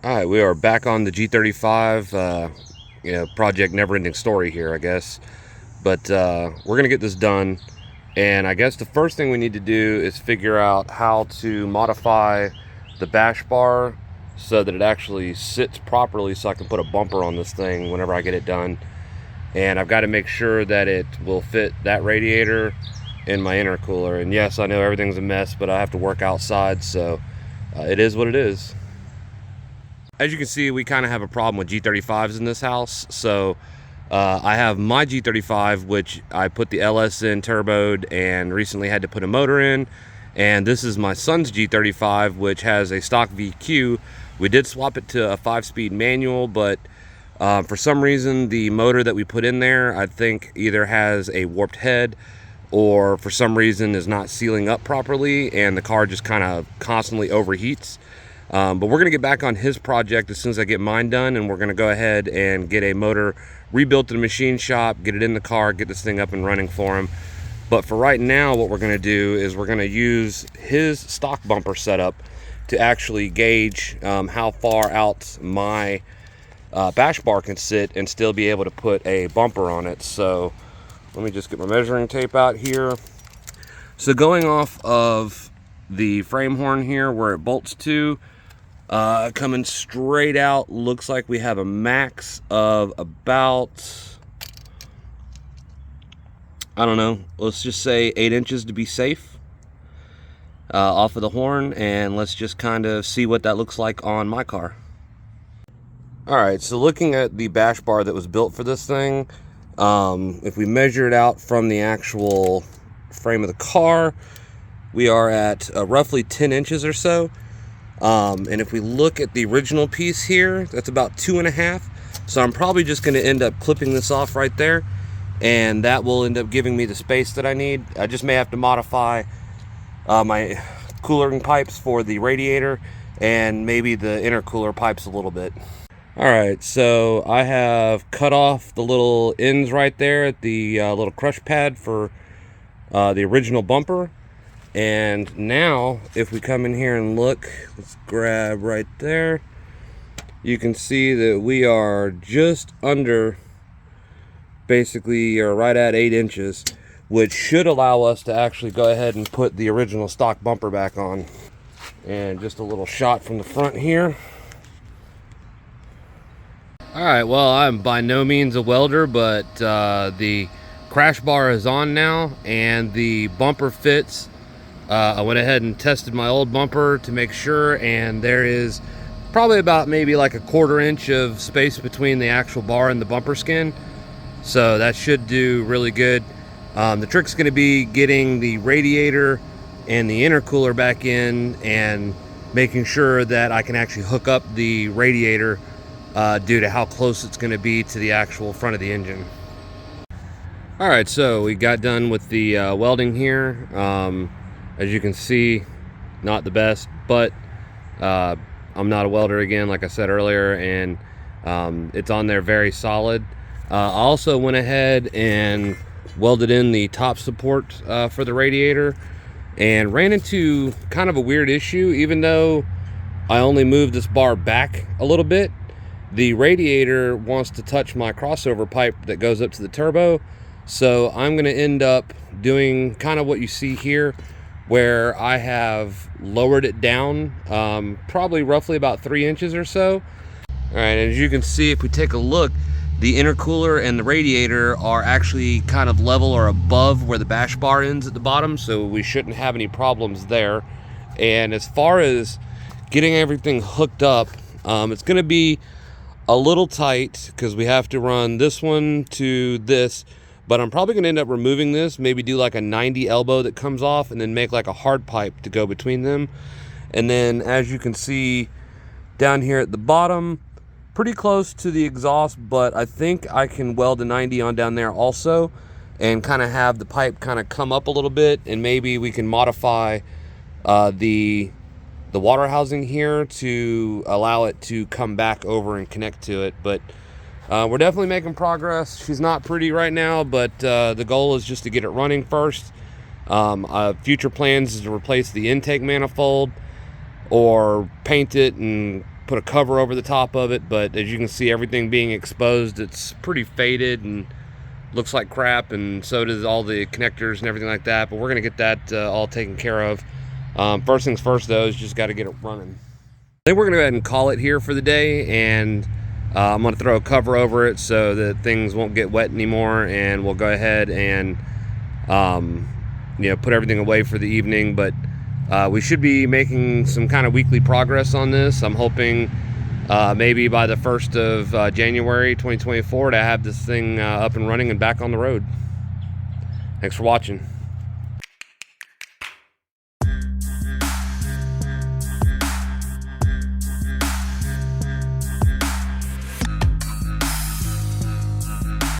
All right, we are back on the G35. Project never-ending story here, I guess. But we're gonna get this done, and I guess the first thing we need to do is figure out how to modify the bash bar so that it actually sits properly, so I can put a bumper on this thing whenever I get it done. And I've got to make sure that it will fit that radiator in my intercooler. And yes, I know everything's a mess, but I have to work outside, so it is what it is. As you can see, we kind of have a problem with G35s in this house. So I have my G35, which I put the LS in turboed and recently had to put a motor in. And this is my son's G35, which has a stock VQ. We did swap it to a 5-speed manual, but for some reason, the motor that we put in there, I think either has a warped head or for some reason is not sealing up properly, and the car just kind of constantly overheats. But we're going to get back on his project as soon as I get mine done, and we're going to go ahead and get a motor rebuilt to the machine shop, get it in the car, get this thing up and running for him. But for right now, what we're going to do is we're going to use his stock bumper setup to actually gauge how far out my bash bar can sit and still be able to put a bumper on it. So let me just get my measuring tape out here. So going off of the frame horn here where it bolts to, coming straight out, looks like we have a max of about, I don't know, let's just say 8 inches to be safe off of the horn, and let's just kind of see what that looks like on my car. Alright, so looking at the bash bar that was built for this thing, if we measure it out from the actual frame of the car, we are at roughly 10 inches or so. And if we look at the original piece here, that's about 2.5. So I'm probably just going to end up clipping this off right there, and that will end up giving me the space that I need. I just may have to modify my cooling pipes for the radiator and maybe the intercooler pipes a little bit. Alright, so I have cut off the little ends right there at the little crush pad for the original bumper. And now, if we come in here and look, let's grab right there, you can see that we are just under, basically, or right at 8 inches, which should allow us to actually go ahead and put the original stock bumper back on. And just a little shot from the front here. Alright, well, I'm by no means a welder, but the crash bar is on now, and the bumper fits. I went ahead and tested my old bumper to make sure, and there is probably about maybe like a 1/4 inch of space between the actual bar and the bumper skin. So that should do really good. The trick's going to be getting the radiator and the intercooler back in and making sure that I can actually hook up the radiator due to how close it's going to be to the actual front of the engine. Alright, so we got done with the welding here. As you can see, not the best, but I'm not a welder again, like I said earlier, and it's on there very solid. I also went ahead and welded in the top support for the radiator and ran into kind of a weird issue. Even though I only moved this bar back a little bit, the radiator wants to touch my crossover pipe that goes up to the turbo. So I'm going to end up doing kind of what you see here, where I have lowered it down probably roughly about 3 inches or so. All right, as you can see, if we take a look, the intercooler and the radiator are actually kind of level or above where the bash bar ends at the bottom, so we shouldn't have any problems there. And as far as getting everything hooked up, it's going to be a little tight because we have to run this one to this. But I'm probably going to end up removing this, maybe do like a 90 elbow that comes off, and then make like a hard pipe to go between them. And then, as you can see down here at the bottom, pretty close to the exhaust, but I think I can weld a 90 on down there also, and kind of have the pipe kind of come up a little bit, and maybe we can modify the water housing here to allow it to come back over and connect to it. But we're definitely making progress. She's not pretty right now, but the goal is just to get it running first. Future plans is to replace the intake manifold or paint it and put a cover over the top of it, but as you can see, everything being exposed, it's pretty faded and looks like crap, and so does all the connectors and everything like that. But we're gonna get that all taken care of. First things first though is just got to get it running. I think we're gonna go ahead and call it here for the day, and I'm gonna throw a cover over it so that things won't get wet anymore, and we'll go ahead and put everything away for the evening. But we should be making some kind of weekly progress on this. I'm hoping maybe by the 1st of January 2024 to have this thing up and running and back on the road. Thanks for watching.